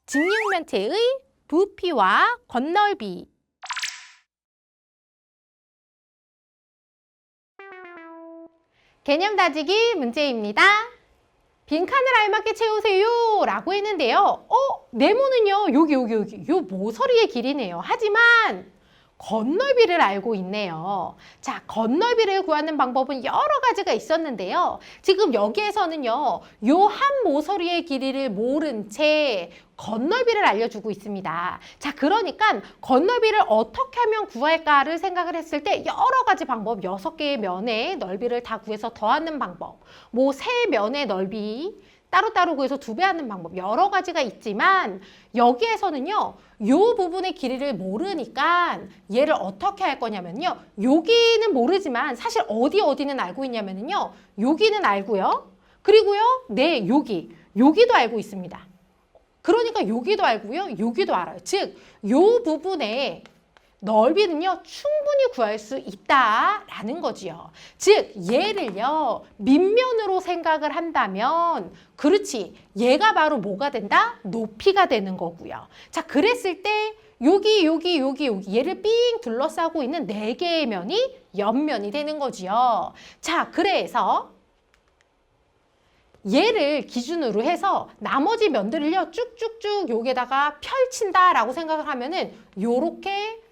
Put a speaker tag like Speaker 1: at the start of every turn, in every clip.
Speaker 1: 직육면체의 부피와 건널비. 개념 다지기 문제입니다. 빈칸을 알맞게 채우세요 라고 했는데요. 네모는요 여기 요 모서리의 길이네요. 하지만 건널비를 알고 있네요. 자, 건널비를 구하는 방법은 여러 가지가 있었는데요. 지금 여기에서는요, 요 한 모서리의 길이를 모른 채 건널비를 알려주고 있습니다. 자, 그러니까 건널비를 어떻게 하면 구할까를 생각을 했을 때 여러 가지 방법, 6개의 면의 넓이를 다 구해서 더하는 방법, 뭐 3면의 넓이, 따로따로 구해서 2배 하는 방법 여러 가지가 있지만 여기에서는요. 요 부분의 길이를 모르니까 얘를 어떻게 할 거냐면요. 여기는 모르지만 사실 어디는 알고 있냐면요. 여기는 알고요. 그리고요. 네, 여기도 알고 있습니다. 그러니까 여기도 알고요. 여기도 알아요. 즉, 요 부분에 넓이는요, 충분히 구할 수 있다라는 거지요. 즉, 얘를요, 밑면으로 생각을 한다면, 그렇지, 얘가 바로 뭐가 된다? 높이가 되는 거고요. 자, 그랬을 때, 여기, 얘를 삥 둘러싸고 있는 4개의 면이 옆면이 되는 거지요. 자, 그래서, 얘를 기준으로 해서 나머지 면들을요, 쭉쭉쭉 여기에다가 펼친다라고 생각을 하면은, 요렇게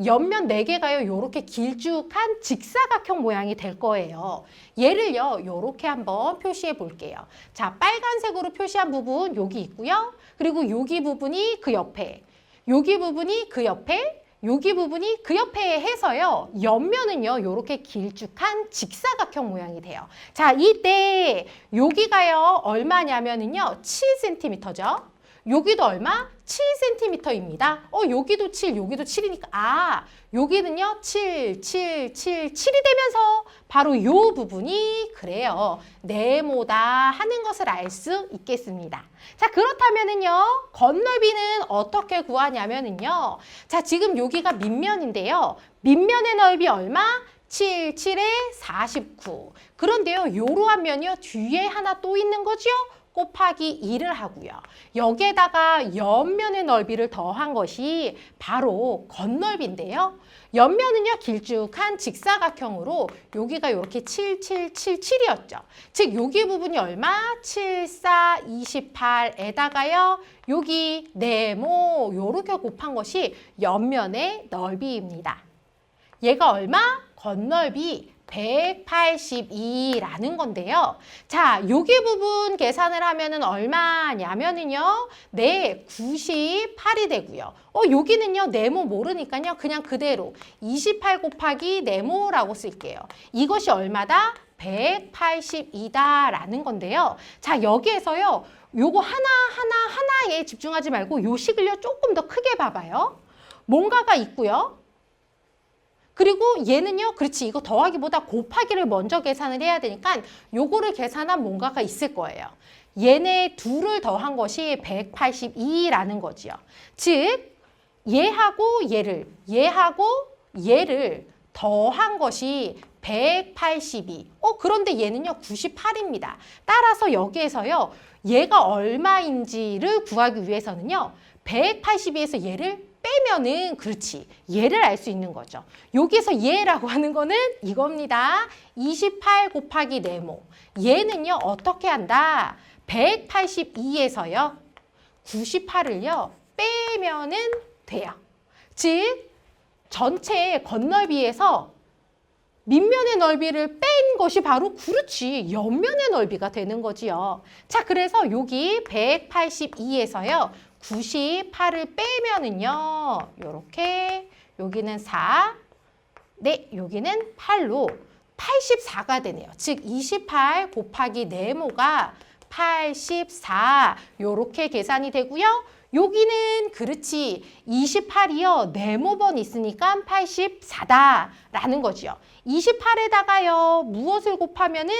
Speaker 1: 옆면 4개가요 요렇게 길쭉한 직사각형 모양이 될 거예요. 얘를요 요렇게 한번 표시해 볼게요. 자, 빨간색으로 표시한 부분 여기 있고요. 그리고 여기 부분이 그 옆에, 여기 부분이 그 옆에, 여기 부분이 그 옆에 해서요. 옆면은요 요렇게 길쭉한 직사각형 모양이 돼요. 자, 이때 여기가요 얼마냐면은요 7cm죠. 여기도 얼마? 7cm입니다. 여기도 7, 여기도 7이니까 여기는요 7이 되면서 바로 이 부분이 그래요. 네모다 하는 것을 알 수 있겠습니다. 자, 그렇다면은요 건널비는 어떻게 구하냐면은요 자, 지금 여기가 밑면인데요. 밑면의 넓이 얼마? 7, 7에 49. 그런데요 요러한 면이요 뒤에 하나 또 있는 거죠? 곱하기 2를 하고요. 여기에다가 옆면의 넓이를 더한 것이 바로 건널비인데요. 옆면은요 길쭉한 직사각형으로 여기가 이렇게 7, 7, 7, 7이었죠. 즉 여기 부분이 얼마? 7, 4, 28에다가요. 여기 네모 요렇게 곱한 것이 옆면의 넓이입니다. 얘가 얼마? 건널비 182라는 건데요. 자, 여기 부분 계산을 하면은 얼마냐면은요. 네, 98이 되고요. 여기는요. 네모 모르니까요. 그냥 그대로 28 곱하기 네모라고 쓸게요. 이것이 얼마다? 182다라는 건데요. 자, 여기에서요. 요거 하나에 집중하지 말고 요 식을요. 조금 더 크게 봐봐요. 뭔가가 있고요. 그리고 얘는요, 그렇지, 이거 더하기보다 곱하기를 먼저 계산을 해야 되니까 요거를 계산한 뭔가가 있을 거예요. 얘네 둘을 더한 것이 182라는 거지요. 즉, 얘하고 얘를 더한 것이 182. 그런데 얘는요, 98입니다. 따라서 여기에서요, 얘가 얼마인지를 구하기 위해서는요, 182에서 얘를 빼면은 그렇지 얘를 알 수 있는 거죠. 여기서 얘라고 하는 거는 이겁니다. 28 곱하기 네모. 얘는요 어떻게 한다? 182에서요 98을요 빼면은 돼요. 즉 전체 건널비에서 밑면의 넓이를 뺀 것이 바로 그렇지 옆면의 넓이가 되는 거지요. 자, 그래서 여기 182에서요 98을 빼면은요, 요렇게, 여기는 4, 네, 여기는 8로 84가 되네요. 즉, 28 곱하기 네모가 84, 요렇게 계산이 되고요. 여기는 그렇지, 28이요, 네모번 있으니까 84다라는 거지요. 28에다가요, 무엇을 곱하면은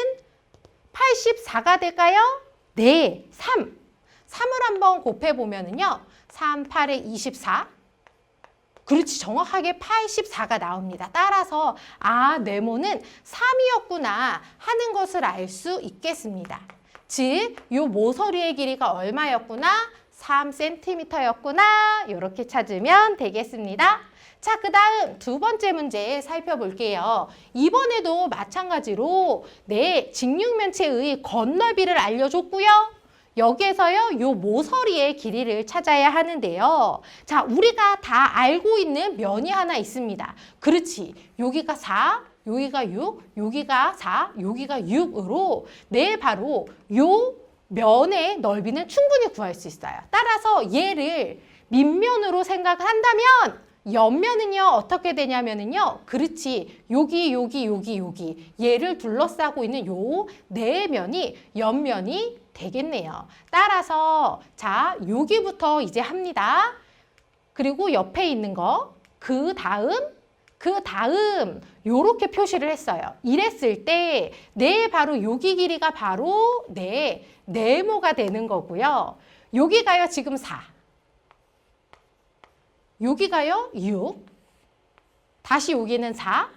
Speaker 1: 84가 될까요? 네, 3. 3을 한번 곱해보면은요. 3, 8에 24. 그렇지, 정확하게 84가 나옵니다. 따라서 네모는 3이었구나 하는 것을 알 수 있겠습니다. 즉, 요 모서리의 길이가 얼마였구나? 3cm였구나. 이렇게 찾으면 되겠습니다. 자, 그 다음 두 번째 문제 살펴볼게요. 이번에도 마찬가지로 직육면체의 건너비를 알려줬고요. 여기에서요, 요 모서리의 길이를 찾아야 하는데요. 자, 우리가 다 알고 있는 면이 하나 있습니다. 그렇지. 여기가 4, 여기가 6, 여기가 4, 여기가 6으로 바로 요 면의 넓이는 충분히 구할 수 있어요. 따라서 얘를 밑면으로 생각을 한다면 옆면은요, 어떻게 되냐면은요, 그렇지. 여기, 여기, 여기, 여기. 얘를 둘러싸고 있는 요 네 면이 옆면이 되겠네요. 따라서, 자, 여기부터 이제 합니다. 그리고 옆에 있는 거, 그 다음, 요렇게 표시를 했어요. 이랬을 때, 바로 여기 길이가 바로 네모가 되는 거고요. 여기가요, 지금 4. 여기가요, 6. 다시 여기는 4.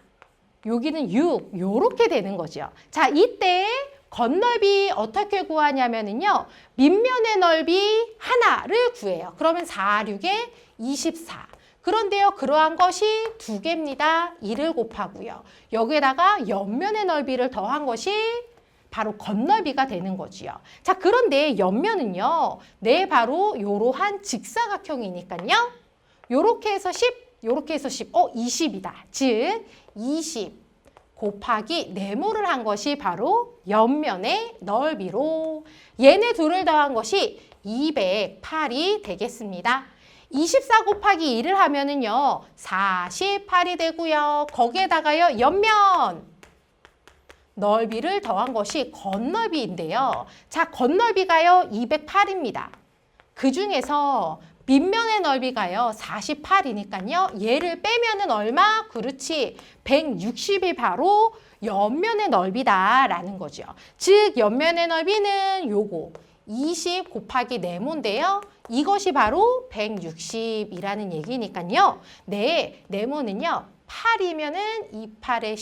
Speaker 1: 여기는 6. 요렇게 되는 거죠. 자, 이때 건넓이 어떻게 구하냐면은요. 밑면의 넓이 하나를 구해요. 그러면 4, 6에 24. 그런데요, 그러한 것이 두 개입니다. 2를 곱하고요. 여기에다가 옆면의 넓이를 더한 것이 바로 건넓이가 되는 거지요. 자, 그런데 옆면은요. 바로 요러한 직사각형이니까요. 요렇게 해서 10, 요렇게 해서 10. 20이다. 즉, 20 곱하기 네모를 한 것이 바로 옆면의 넓이로 얘네 둘을 더한 것이 208이 되겠습니다. 24 곱하기 2를 하면은요. 48이 되고요. 거기에다가요. 옆면 넓이를 더한 것이 건넓이인데요. 자, 건넓이가요. 208입니다. 그 중에서 밑면의 넓이가요. 48이니까요. 얘를 빼면은 얼마? 그렇지. 160이 바로 옆면의 넓이다라는 거죠. 즉, 옆면의 넓이는 요거 20 곱하기 네모인데요. 이것이 바로 160이라는 얘기니까요. 네모는요. 8이면은 28에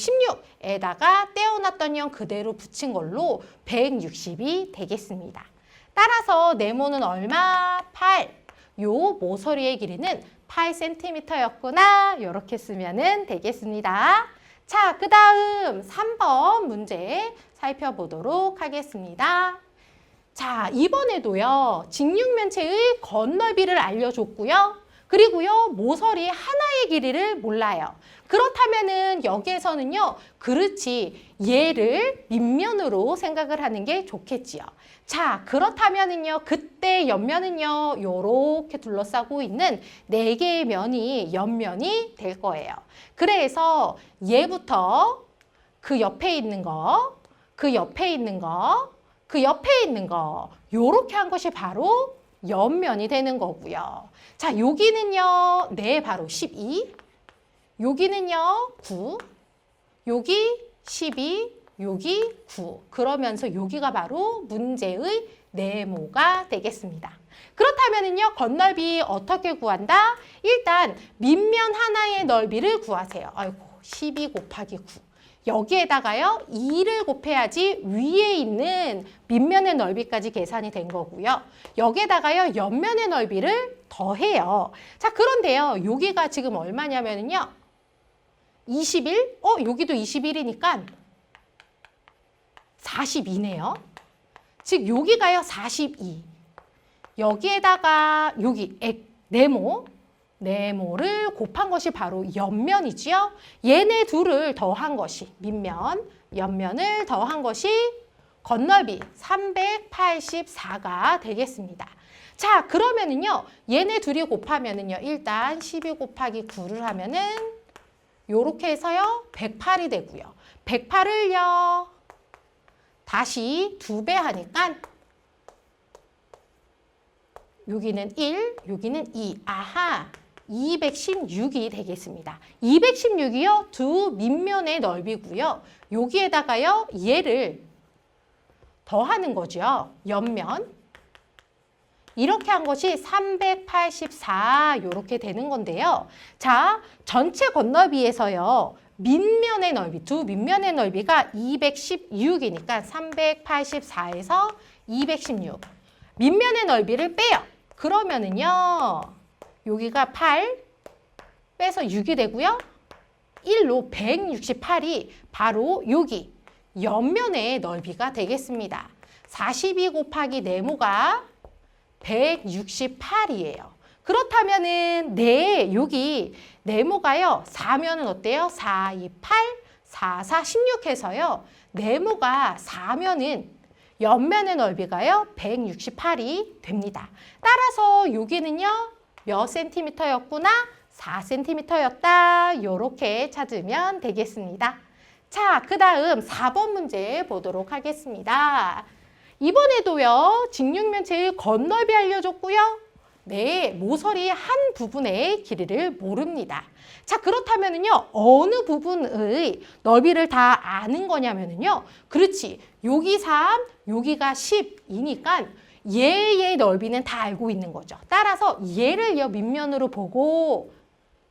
Speaker 1: 16에다가 떼어놨던 0 그대로 붙인 걸로 160이 되겠습니다. 따라서 네모는 얼마? 8. 요 모서리의 길이는 8cm였구나. 이렇게 쓰면 되겠습니다. 자, 그 다음 3번 문제 살펴보도록 하겠습니다. 자, 이번에도요. 직육면체의 건넓이를 알려줬고요. 그리고요. 모서리 하나의 길이를 몰라요. 그렇다면은 여기에서는요. 그렇지. 얘를 밑면으로 생각을 하는 게 좋겠지요. 자, 그렇다면은요. 그때 옆면은요. 요렇게 둘러싸고 있는 4개의 면이 옆면이 될 거예요. 그래서 얘부터 그 옆에 있는 거, 그 옆에 있는 거, 그 옆에 있는 거 요렇게 한 것이 바로 옆면이 되는 거고요. 자, 여기는요. 바로 12. 여기는요. 9. 여기 12. 여기 9. 그러면서 여기가 바로 문제의 네모가 되겠습니다. 그렇다면은요. 건넓이 어떻게 구한다? 일단 밑면 하나의 넓이를 구하세요. 아이고, 12 곱하기 9. 여기에다가요. 2를 곱해야지 위에 있는 밑면의 넓이까지 계산이 된 거고요. 여기에다가요. 옆면의 넓이를 더해요. 자, 그런데요. 여기가 지금 얼마냐면요. 21? 여기도 21이니까 42네요. 즉 여기가요. 42. 여기에다가 여기 네모를 곱한 것이 바로 옆면이지요. 얘네 둘을 더한 것이 밑면, 옆면을 더한 것이 건넓이 384가 되겠습니다. 자, 그러면은요. 얘네 둘이 곱하면은요. 일단 12 곱하기 9를 하면은 요렇게 해서요. 108이 되고요. 108을요. 다시 2배 하니까 여기는 1, 여기는 2. 아하, 216이 되겠습니다. 216이요. 두 밑면의 넓이고요. 여기에다가요. 얘를 더하는 거죠. 옆면. 이렇게 한 것이 384 이렇게 되는 건데요. 자, 전체 건너비에서요. 밑면의 넓이, 두 밑면의 넓이가 216이니까 384에서 216. 밑면의 넓이를 빼요. 그러면은요, 여기가 8 빼서 6이 되고요. 1로 168이 바로 여기 옆면의 넓이가 되겠습니다. 42 곱하기 네모가 168이에요. 그렇다면은 여기 네모가요. 4면은 어때요? 4, 2, 8, 4, 4, 16 해서요. 네모가 4면은 옆면의 넓이가요. 168이 됩니다. 따라서 여기는요. 몇 센티미터였구나? 4cm였다. 이렇게 찾으면 되겠습니다. 자, 그 다음 4번 문제 보도록 하겠습니다. 이번에도요. 직육면체의 겉넓이 알려줬고요. 네, 모서리 한 부분의 길이를 모릅니다. 자, 그렇다면은요. 어느 부분의 넓이를 다 아는 거냐면은요. 그렇지. 여기 3, 여기가 10이니까 얘의 넓이는 다 알고 있는 거죠. 따라서 얘를 밑면으로 보고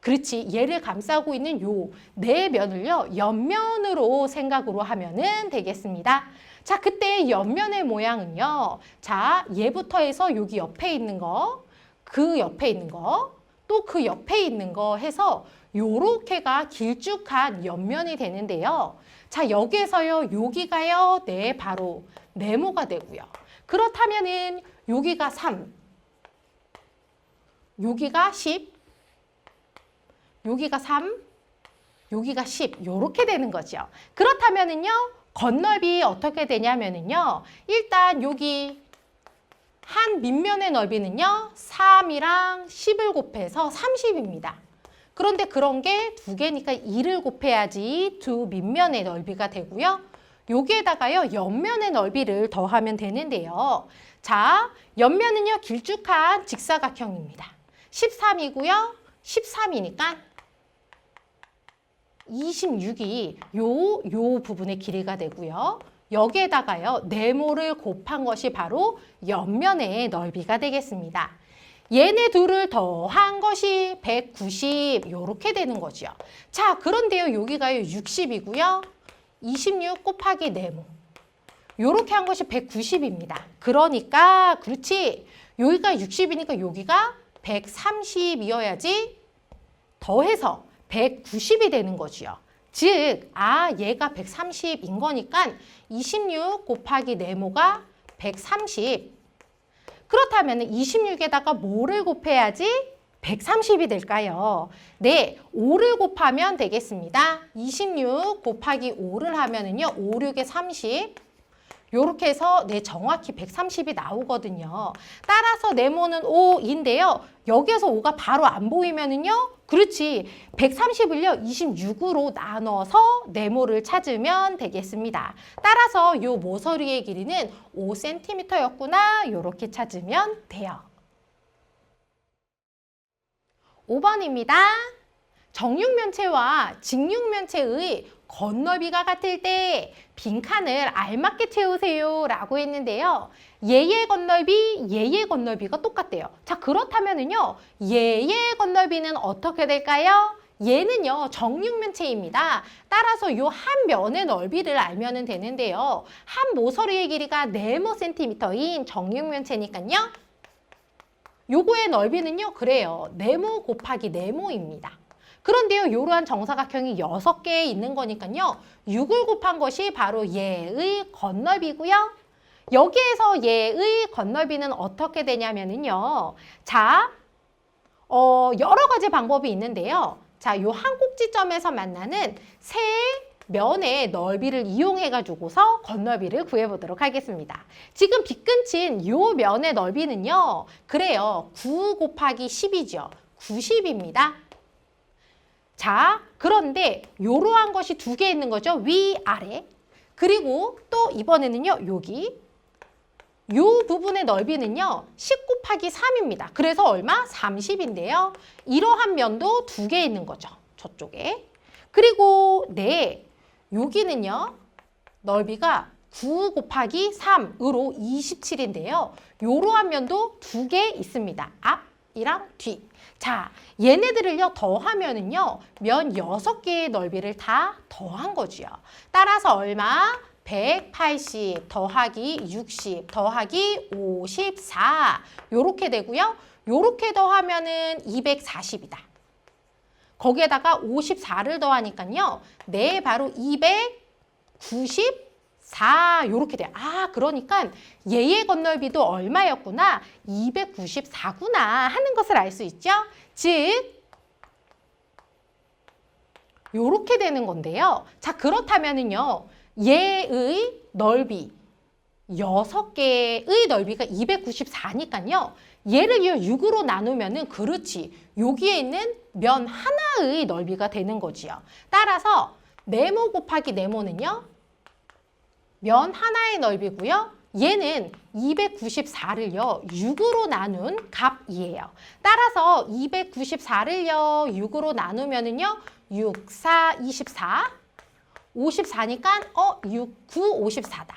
Speaker 1: 그렇지. 얘를 감싸고 있는 요 네 면을요. 옆면으로 생각으로 하면은 되겠습니다. 자, 그때 옆면의 모양은요. 자, 얘부터 해서 여기 옆에 있는 거, 그 옆에 있는 거, 또 그 옆에 있는 거 해서 요렇게가 길쭉한 옆면이 되는데요. 자, 여기에서요. 여기가요. 네, 바로 네모가 되고요. 그렇다면은 여기가 3, 여기가 10, 여기가 3, 여기가 10 이렇게 되는 거죠. 그렇다면은요. 겉넓이 어떻게 되냐면은요. 일단 여기 한 밑면의 넓이는요. 3이랑 10을 곱해서 30입니다. 그런데 그런 게 두 개니까 2를 곱해야지 두 밑면의 넓이가 되고요. 여기에다가요. 옆면의 넓이를 더하면 되는데요. 자, 옆면은요. 길쭉한 직사각형입니다. 13이고요. 13이니까 26이 요 부분의 길이가 되고요. 여기에다가요. 네모를 곱한 것이 바로 옆면의 넓이가 되겠습니다. 얘네 둘을 더한 것이 190 이렇게 되는 거죠. 자, 그런데요. 여기가요. 60이고요. 26 곱하기 네모. 이렇게 한 것이 190입니다. 그러니까 그렇지. 여기가 60이니까 여기가 130이어야지 더해서 190이 되는 거지요. 즉, 얘가 130인 거니까 26 곱하기 네모가 130. 그렇다면 26에다가 뭐를 곱해야지 130이 될까요? 네, 5를 곱하면 되겠습니다. 26 곱하기 5를 하면은요. 5, 6에 30. 요렇게 해서 정확히 130이 나오거든요. 따라서 네모는 5인데요. 여기에서 5가 바로 안 보이면은요. 그렇지. 130을요. 26으로 나눠서 네모를 찾으면 되겠습니다. 따라서 요 모서리의 길이는 5cm였구나. 요렇게 찾으면 돼요. 5번입니다. 정육면체와 직육면체의 겉넓이가 같을 때 빈칸을 알맞게 채우세요 라고 했는데요. 얘의 겉넓이가 똑같대요. 자, 그렇다면은요. 얘의 겉넓이는 어떻게 될까요? 얘는요. 정육면체입니다. 따라서 요 한 면의 넓이를 알면 되는데요. 한 모서리의 길이가 네모 센티미터인 정육면체니까요. 요거의 넓이는요. 그래요. 네모 곱하기 네모입니다. 그런데요. 이러한 정사각형이 6개 있는 거니까요. 6을 곱한 것이 바로 얘의 겉넓이고요. 여기에서 얘의 겉넓이는 어떻게 되냐면요. 자, 여러 가지 방법이 있는데요. 자, 요 한 꼭지점에서 만나는 세 면의 넓이를 이용해가지고서 겉넓이를 구해보도록 하겠습니다. 지금 빗근친 요 면의 넓이는요. 그래요. 9 곱하기 10이죠. 90입니다. 자, 그런데 요러한 것이 두 개 있는 거죠. 위, 아래. 그리고 또 이번에는요. 여기. 요 부분의 넓이는요. 10 곱하기 3입니다. 그래서 얼마? 30인데요. 이러한 면도 두 개 있는 거죠. 저쪽에. 그리고 여기는요. 넓이가 9 곱하기 3으로 27인데요. 요러한 면도 두 개 있습니다. 앞, 앞이랑 뒤. 자, 얘네들을요 더하면은요 면 6개의 넓이를 다 더한 거지요. 따라서 얼마? 180 더하기 60 더하기 54 요렇게 되고요. 요렇게 더하면은 240이다. 거기에다가 54를 더하니까요. 네, 바로 294 요렇게 돼요. 아, 그러니까 얘의 건널비도 얼마였구나? 294구나 하는 것을 알 수 있죠? 즉 요렇게 되는 건데요. 자, 그렇다면은요. 얘의 넓이 6개의 넓이가 294니까요. 얘를 6으로 나누면은 그렇지. 여기에 있는 면 하나의 넓이가 되는 거지요. 따라서 네모 곱하기 네모는요. 면 하나의 넓이고요. 얘는 294를요. 6으로 나눈 값이에요. 따라서 294를요. 6으로 나누면은요. 6, 4, 24. 54니까 6, 9, 54다.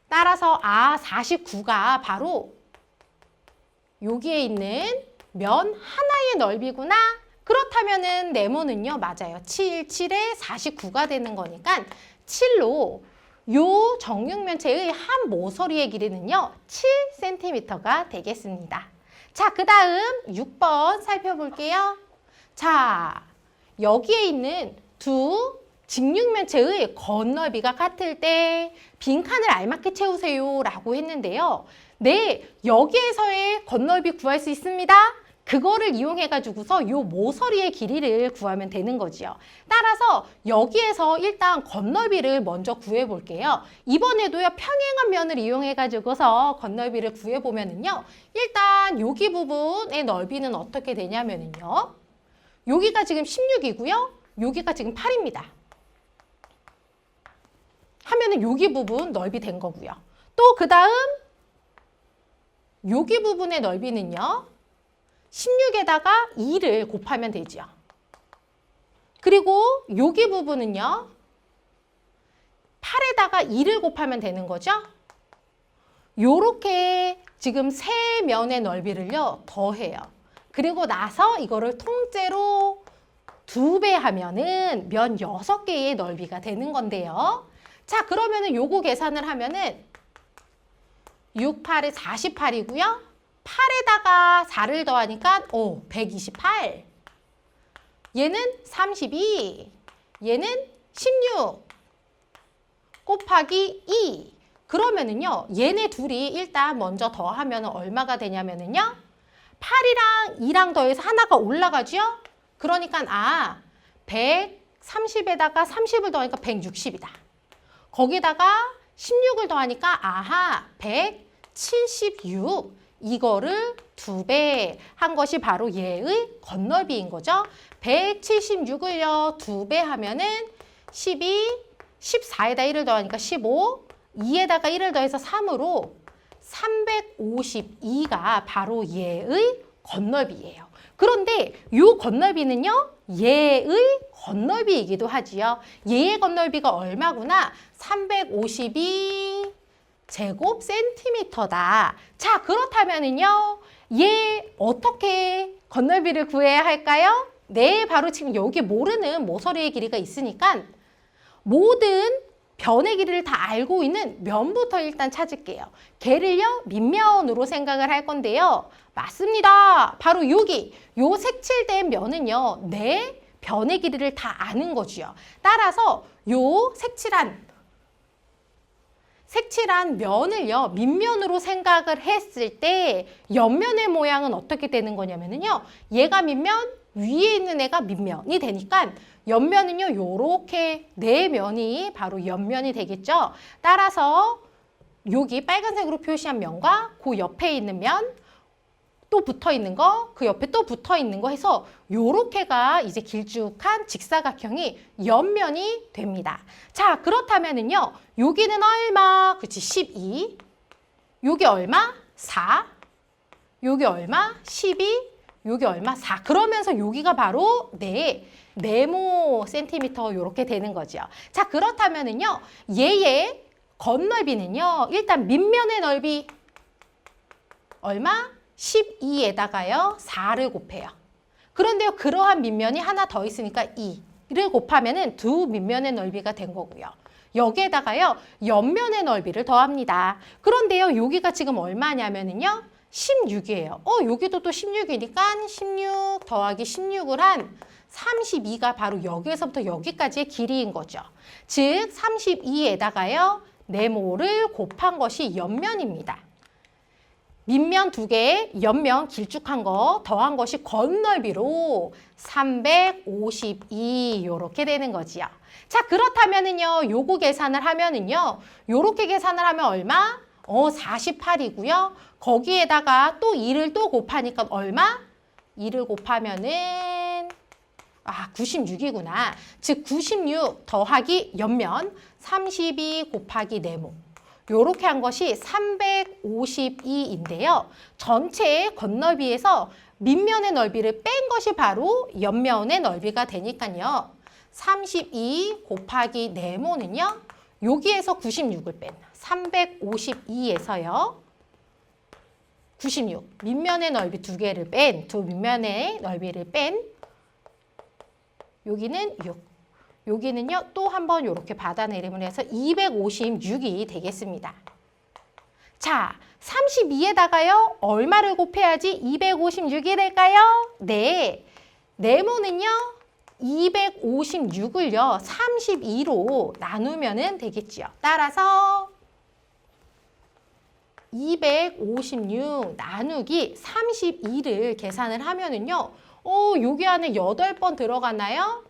Speaker 1: 따라서 49가 바로 여기에 있는 면 하나의 넓이구나. 그렇다면은 네모는요. 맞아요. 7, 7에 49가 되는 거니까 7로 요 정육면체의 한 모서리의 길이는요. 7cm가 되겠습니다. 자, 그 다음 6번 살펴볼게요. 자, 여기에 있는 두 직육면체의 건너비가 같을 때 빈칸을 알맞게 채우세요 라고 했는데요. 네, 여기에서의 건널비 구할 수 있습니다. 그거를 이용해가지고서 요 모서리의 길이를 구하면 되는 거지요. 따라서 여기에서 일단 건널비를 먼저 구해볼게요. 이번에도요, 평행한 면을 이용해가지고서 건널비를 구해보면은요, 일단 여기 부분의 넓이는 어떻게 되냐면은요, 여기가 지금 16이고요, 여기가 지금 8입니다. 하면은 여기 부분 넓이 된 거고요. 또 그 다음 여기 부분의 넓이는요. 16에다가 2를 곱하면 되죠. 그리고 여기 부분은요. 8에다가 2를 곱하면 되는 거죠. 요렇게 지금 세 면의 넓이를요. 더해요. 그리고 나서 이거를 통째로 2배 하면은 면 6개의 넓이가 되는 건데요. 자, 그러면은 요거 계산을 하면은 6, 8에 48이고요. 8에다가 4를 더하니까 128. 얘는 32. 얘는 16 곱하기 2. 그러면은요. 얘네 둘이 일단 먼저 더하면 얼마가 되냐면은요. 8이랑 2랑 더해서 하나가 올라가죠? 그러니까 130에다가 30을 더하니까 160이다. 거기다가 16을 더하니까 176. 이거를 2배 한 것이 바로 얘의 건널비인 거죠. 176을요. 2배 하면은 12, 14에다 1을 더하니까 15, 2에다가 1을 더해서 3으로 352가 바로 얘의 건널비예요. 그런데 이 건널비는요. 얘의 건널비이기도 하지요. 얘의 건널비가 얼마구나? 352 제곱 센티미터다. 자, 그렇다면은요. 얘 어떻게 건널비를 구해야 할까요? 네, 바로 지금 여기 모르는 모서리의 길이가 있으니까 모든 변의 길이를 다 알고 있는 면부터 일단 찾을게요. 걔를요, 밑면으로 생각을 할 건데요. 맞습니다. 바로 여기, 요 색칠된 면은요, 네 변의 길이를 다 아는 거지요. 따라서 요 색칠한 면을요, 밑면으로 생각을 했을 때 옆면의 모양은 어떻게 되는 거냐면요. 얘가 밑면, 위에 있는 애가 밑면이 되니까 옆면은요, 요렇게 네 면이 바로 옆면이 되겠죠. 따라서 여기 빨간색으로 표시한 면과 그 옆에 있는 면, 또 붙어 있는 거, 그 옆에 또 붙어 있는 거 해서 요렇게가 이제 길쭉한 직사각형이 옆면이 됩니다. 자, 그렇다면은요, 여기는 얼마? 그치, 12. 여기 얼마? 4. 여기 얼마? 12. 여기 얼마? 4. 그러면서 여기가 바로 네모 센티미터 요렇게 되는 거죠. 자, 그렇다면은요, 얘의 건널비는요, 일단 밑면의 넓이 얼마? 12에다가요 4를 곱해요. 그런데요 그러한 밑면이 하나 더 있으니까 2를 곱하면은 두 밑면의 넓이가 된 거고요. 여기에다가요 옆면의 넓이를 더합니다. 그런데요 여기가 지금 얼마냐면은요 16이에요. 여기도 또 16이니까 16 더하기 16을 한 32가 바로 여기에서부터 여기까지의 길이인 거죠. 즉 32에다가요 네모를 곱한 것이 옆면입니다. 밑면 두 개, 옆면 길쭉한 거 더한 것이 건널비로 352 이렇게 되는 거지요. 자 그렇다면은요 요거 계산을 하면은요 요렇게 계산을 하면 얼마? 48이고요. 거기에다가 또 2를 또 곱하니까 얼마? 2를 곱하면은 96이구나. 즉 96 더하기 옆면 32 곱하기 네모. 요렇게 한 것이 352인데요. 전체의 건너비에서 밑면의 넓이를 뺀 것이 바로 옆면의 넓이가 되니까요. 32 곱하기 네모는요. 여기에서 96을 뺀 352에서요. 96, 밑면의 넓이 두 개를 뺀, 두 밑면의 넓이를 뺀 여기는 6. 여기는요 또 한번 이렇게 받아내림을 해서 256이 되겠습니다. 자 32에다가요 얼마를 곱해야지 256이 될까요? 네, 네모는요 256을요 32로 나누면 되겠죠. 따라서 256 나누기 32를 계산을 하면은요 여기 안에 8번 들어가나요?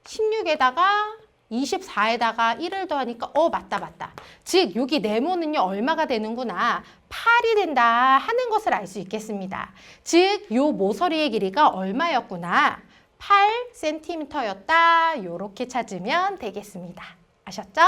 Speaker 1: 16에다가 24에다가 1을 더하니까 맞다. 즉 여기 네모는요 얼마가 되는구나. 8이 된다 하는 것을 알 수 있겠습니다. 즉 요 모서리의 길이가 얼마였구나. 8cm였다. 요렇게 찾으면 되겠습니다. 아셨죠?